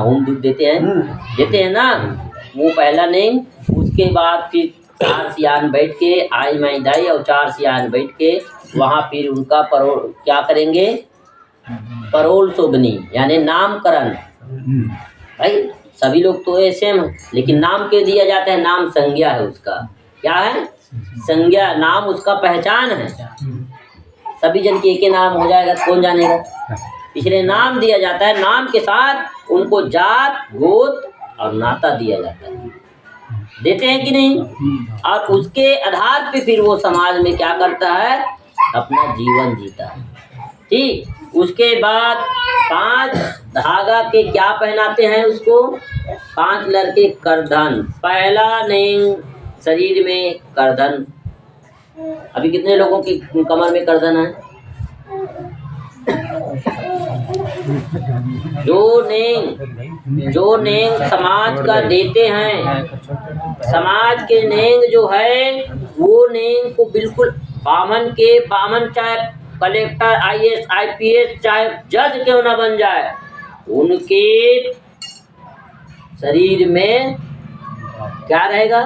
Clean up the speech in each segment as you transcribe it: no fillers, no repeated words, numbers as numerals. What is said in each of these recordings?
Home दूध देते हैं ना। वो पहला नेंग, उसके बाद फिर 4 सियान बैठ के आई माई दाई और 4 सियान बैठ के वहाँ फिर उनका क्या करेंगे, परोल शोभनी यानी नामकरण। भाई सभी लोग तो ऐसे हैं, लेकिन नाम क्यों दिया जाता है? नाम संज्ञा है उसका। क्या है? संज्ञा। नाम उसका पहचान है। सभी जन के एक नाम हो जाएगा कौन जानेगा, इसलिए नाम दिया जाता है। नाम के साथ उनको जात, गोत और नाता दिया जाता है। देते हैं कि नहीं? और उसके आधार पे फिर वो समाज में क्या करता है, अपना जीवन जीता है। ठीक। उसके बाद 5 धागा के क्या पहनाते हैं उसको? 5 लड़के करधन। पहला नेंग शरीर में करधन। अभी कितने लोगों की कमर में करधन है? जो नेंग समाज का देते हैं, समाज के नेंग जो है वो नेंग को बिल्कुल बामन चाहे कलेक्टर, IAS, IPS चाहे जज क्यों ना बन जाए, उनके शरीर में क्या रहेगा?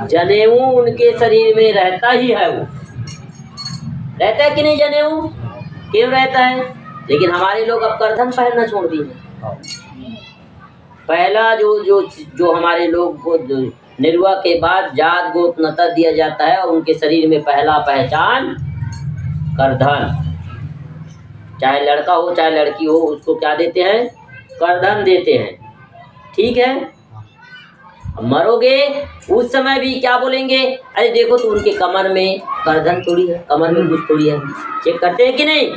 जनेऊ उनके शरीर में रहता ही है। वो रहता है कि नहीं? जनेऊ क्यों रहता है? लेकिन हमारे लोग अब करधन पहनना छोड़ दिए। पहला जो हमारे लोग को निर्वाह के बाद जात, गोत, नता दिया जाता है और उनके शरीर में पहला पहचान करधन। चाहे लड़का हो चाहे लड़की हो, उसको क्या देते हैं? करधन देते हैं। ठीक है। मरोगे उस समय भी क्या बोलेंगे? अरे देखो तो उनके कमर में करधन थोड़ी है, कमर में कुछ थोड़ी है। चेक करते हैं कि नहीं?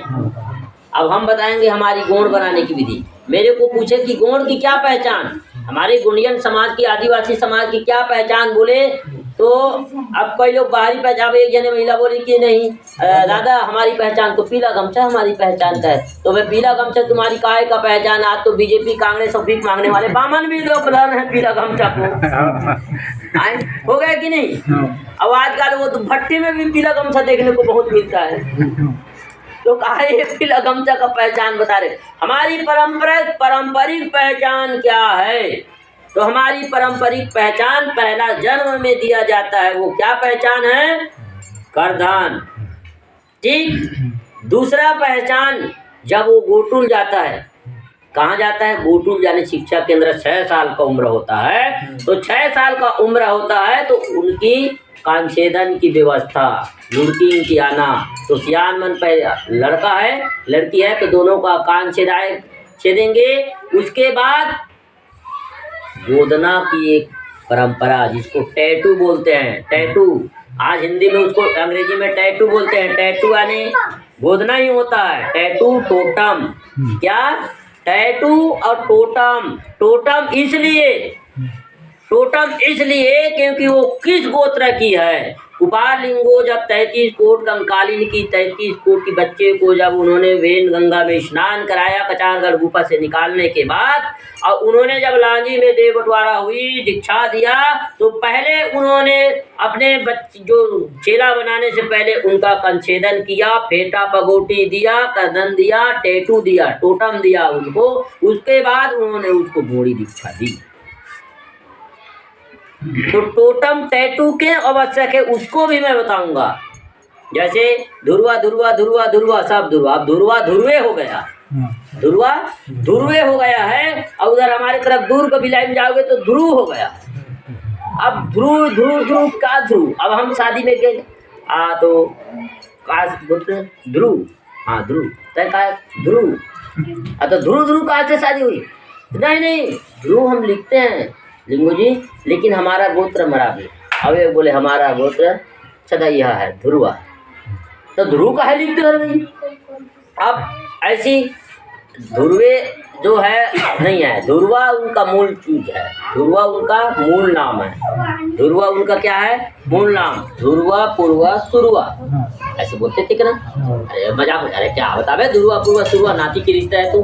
अब हम बताएंगे हमारी गोंड बनाने की विधि। मेरे को पूछे कि गोंड की क्या पहचान, हमारे गोंडियन समाज की, आदिवासी समाज की क्या पहचान बोले तो अब कई लोग बाहरी पहचान। एक जने महिला बोली कि नहीं दादा हमारी पहचान तो पीला गमछा हमारी पहचान का है। तो मैं पीला गमछा तुम्हारी काहे का पहचान? आज तो बीजेपी, कांग्रेस और भीख मांगने वाले बामन भी लोग प्रधान है पीला गमछा को। हो गया कि नहीं? अब आजकल वो तो भट्टी में भी पीला गमछा देखने को बहुत मिलता है। तो काहे ये पीला गमछा का पहचान बता रहे? हमारी पारंपरिक पहचान क्या है? तो हमारी पारंपरिक पहचान पहला जन्म में दिया जाता है। वो क्या पहचान है? करधन। ठीक। दूसरा पहचान जब वो गोटुल जाता है, कहाँ जाता है? गोटुल यानी शिक्षा केंद्र। 6 साल का उम्र होता है। तो 6 साल का उम्र होता है तो उनकी कांछेदन की व्यवस्था, लुड़की की आना। तो सियान मन पहले लड़का है लड़की है तो दोनों का कान छेदेंगे। उसके बाद गोदना की एक परंपरा जिसको टैटू बोलते हैं। टैटू आज हिंदी में उसको अंग्रेजी में टैटू बोलते हैं। टैटू यानी गोदना ही होता है। Tattoo, totem. क्या? टैटू और टोटम। टोटम इसलिए क्योंकि वो किस गोत्र की है। कुपार लिंगो जब 33 कोट कंकालिन की 33 कोट की बच्चे को जब उन्होंने वेन गंगा में स्नान कराया कचारगढ़ गुफा से निकालने के बाद, और उन्होंने जब लांजी में देव बंटवारा हुई, दीक्षा दिया, तो पहले उन्होंने अपने जो चेला बनाने से पहले उनका कंछेदन किया, फेटा पगोटी दिया, करधन दिया, टैटू दिया, टोटम दिया उनको। उसके बाद उन्होंने उसको घोड़ी दीक्षा दी। तो टोटम टैटू के आवश्यक है, उसको भी मैं बताऊंगा। जैसे धुरवा धुरवा धुरवा धुरवा सब धुरवा, अब धुरवा धुरवे हो गया, धुरवा धुरवे हो गया है। और उधर हमारे तरफ दुर्ग भिलाई में जाओगे तो ध्रुव हो गया। अब ध्रुव ध्रुव ध्रुव का ध्रुव। अब हम शादी में गए तो काश बोलते ध्रुव, हाँ ध्रुव तय का ध्रुव। तो ध्रुव ध्रुव कहाँ से शादी हुई? नहीं ध्रुव हम लिखते हैं लिंगो जी, लेकिन हमारा गोत्र मरावी। अब एक बोले हमारा गोत्र सदैया है ध्रुवा, तो ध्रुव का है लिखते हैं भाई। अब ऐसी ध्रुवे जो है नहीं है, ध्रुवा उनका मूल चीज है, ध्रुवा उनका मूल नाम है। ध्रुवा उनका क्या है? मूल नाम। ध्रुवा पूर्वा सुरुवा ऐसे बोलते थे ना। अरे मजाक, अरे क्या बतावे ध्रुवा पूर्वा सुरुवा नाती की रिश्ता है तू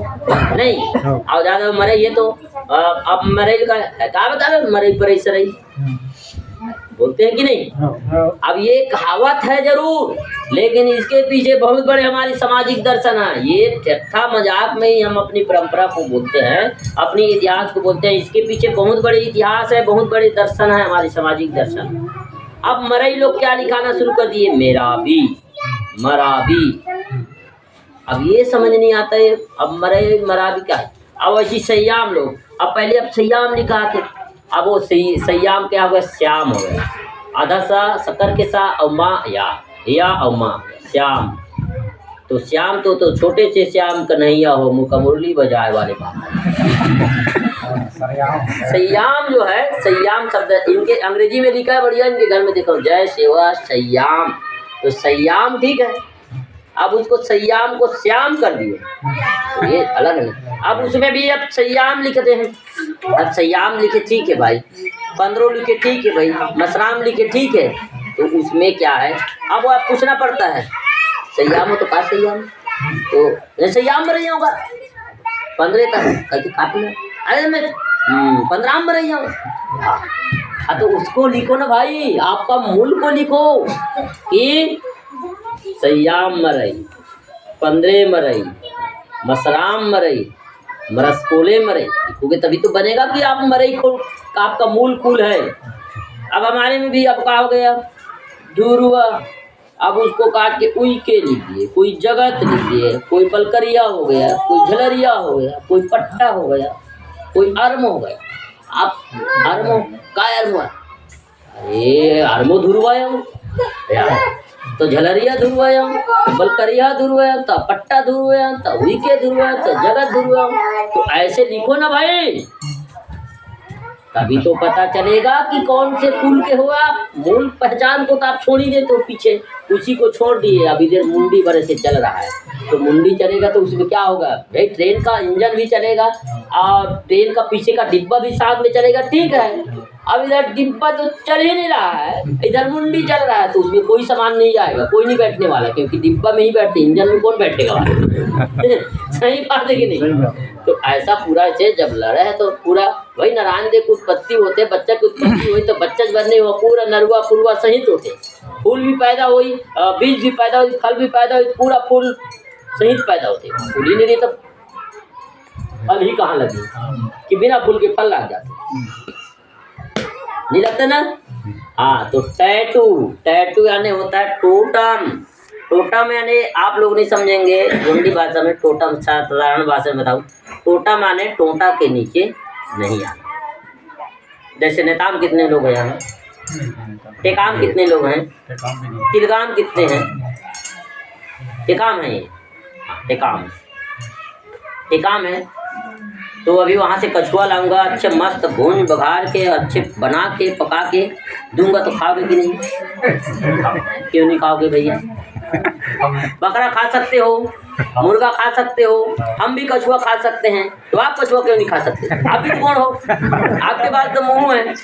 नहीं। और ज्यादा मरे ये तो अब मरे का क्या बतावे मरे पर रही बोलते हैं कि नहीं? अब ये कहावत है जरूर, लेकिन इसके पीछे बहुत बड़े हमारी सामाजिक दर्शन है। ये ठट्ठा मजाक में ही हम अपनी परंपरा को बोलते हैं, अपनी इतिहास को बोलते हैं। इसके पीछे बहुत बड़े इतिहास है, बहुत बड़े दर्शन है, हमारी सामाजिक दर्शन। अब मरई लोग क्या लिखाना शुरू कर दिए? मेरा भी, मरा भी। अब ये समझ नहीं आता है अब मरई मरा भी क्या है। अब ऐसी सयाम लोग, अब पहले अब सयाम लिखा थे, अब वो सयाम क्या हो गया? श्याम हो गया। आधा सा शक्कर के सा और माँ या और माँ श्याम। तो श्याम तो छोटे से श्याम कन्हैया हो, मुका मुरली बजाए वाले बात। सयाम जो है, सयाम शब्द इनके अंग्रेजी में लिखा है बढ़िया, इनके घर में देखो जय सेवा सयाम। तो सयाम ठीक है, अब उसको सयाम को श्याम कर दिए, तो ये अलग है। अब उसमें भी अब सयाम लिखते हैं। अब सयाम लिखे ठीक है भाई, 15 लिखे ठीक है भाई, मसराम लिखे ठीक है। तो उसमें क्या है, अब वो आप पूछना पड़ता है सयाम हो तो का सयाम, तो सयाम में रही होगा 15 तक कहते काफी। अरे मैं 15 में रही हूँ। हाँ तो उसको लिखो ना भाई, आपका मूल को लिखो कि सयाम मरई, 15 मरई, मसराम मरई, मरसकोले मरई लिखोगे तभी तो बनेगा कि आप मरई को आपका मूल कुल है। अब हमारे में भी अब क्या हो गया? दूरुआ, अब उसको काट के उई के लिख दिए, कोई जगत लिख दिए, कोई बलकरिया हो गया, कोई झलरिया हो गया, कोई पट्टा हो गया, कोई अर्म हो गया। आप अर्मो का अर्म? अरे अर्मो धुरवाया तो झलरिया धुरवाया, बलकरिया धुरवाया, तो पट्टा धुरवाया, तो उई के धुरवाया, तो जगत धुरवाया। तो ऐसे लिखो ना भाई, तभी तो पता चलेगा कि कौन से कुल के हो आप। मूल पहचान को तो आप छोड़ ही देते हो पीछे, उसी को छोड़ दिए। अब इधर मुंडी बड़े से चल रहा है, तो मुंडी चलेगा तो उसमें क्या होगा भाई? ट्रेन का इंजन भी चलेगा और ट्रेन का पीछे का डिब्बा भी साथ में चलेगा, ठीक है। अब इधर डिब्बा तो चल ही नहीं रहा है, इधर मुंडी चल रहा है, तो उसमें कोई सामान नहीं जाएगा, कोई नहीं बैठने वाला, क्योंकि डिब्बा में ही बैठते, इंजन में कौन बैठेगा सही बात है कि नहीं? तो ऐसा पूरा ऐसे जब लड़ा है तो पूरा वही नारायण देव की उत्पत्ति होते, बच्चा की उत्पत्ति हुई तो बच्चा बनने हुआ पूरा नरुआ फुलवा सहित होते, फूल भी पैदा हुई, बीज भी पैदा हुई, फल भी पैदा हुई, पूरा फूल सहित पैदा होते। फूल ही नहीं तो फल ही कहाँ लगे कि बिना फूल के फल लग जाते, नहीं लगता ना? हाँ तो टैटू यानी होता है टोटम। टोटम यानी आप लोग नहीं समझेंगे हिंदी भाषा में, टोटम साधारण भाषा में बताऊँ, टोटम माने टोटा के नीचे नहीं आना। जैसे नेताम कितने लोग हैं यहाँ? टेकाम कितने लोग हैं? तिलगाम कितने हैं? टेकाम है, ये टेकाम है। तो अभी वहाँ से कछुआ लाऊंगा, अच्छे मस्त भून बघार के अच्छे बना के पका के दूंगा, तो खाओगे कि नहीं? क्यों नहीं खाओगे भैया? बकरा खा सकते हो, मुर्गा खा सकते हो, हम भी कछुआ खा सकते हैं, तो आप कछुआ क्यों नहीं खा सकते? आप भी कौन हो? आपके पास तो मुंह है,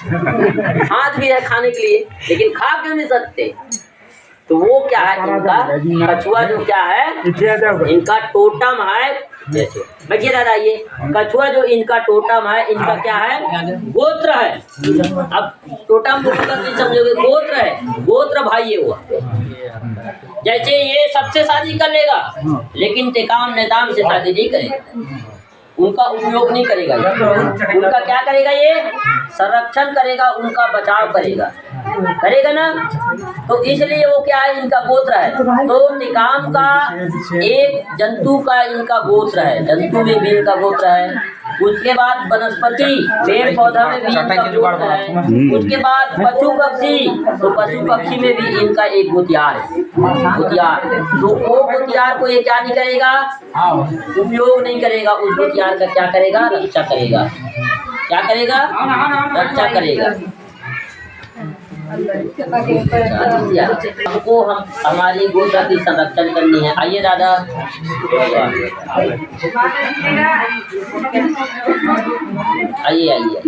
हाथ भी है खाने के लिए, लेकिन खा क्यों नहीं सकते? तो वो क्या है इनका कछुआ जो क्या है, इनका टोटम है। जैसे देखिए दादा, ये कछुआ जो इनका टोटम है, इनका क्या है? गोत्र है। अब टोटम को नहीं समझोगे, गोत्र है, गोत्र भाई ये हुआ। जैसे ये सबसे शादी कर लेगा, लेकिन टेकाम नेताम से शादी नहीं करेगा, उनका उपयोग नहीं करेगा, उनका क्या करेगा? ये संरक्षण करेगा, उनका बचाव करेगा ना। तो इसलिए वो क्या है? इनका गोत्र है। तो टिकाम का एक जंतु का इनका गोत्र है, जंतु में भी इनका गोत्र है। उसके बाद वनस्पति पेड़ पौधा में भी इनका गोत्र है। उसके बाद पशु पक्षी, तो पशु पक्षी में भी इनका एक गोतियार है, गोतियार। तो वो गोतियार को ये क्या नहीं करेगा? उपयोग नहीं करेगा, उस गोतियार का क्या करेगा? रक्षा करेगा। क्या करेगा? रक्षा करेगा। हमको हमारी गोत्र की संरक्षण करनी है। आइए दादा, आइए आइए।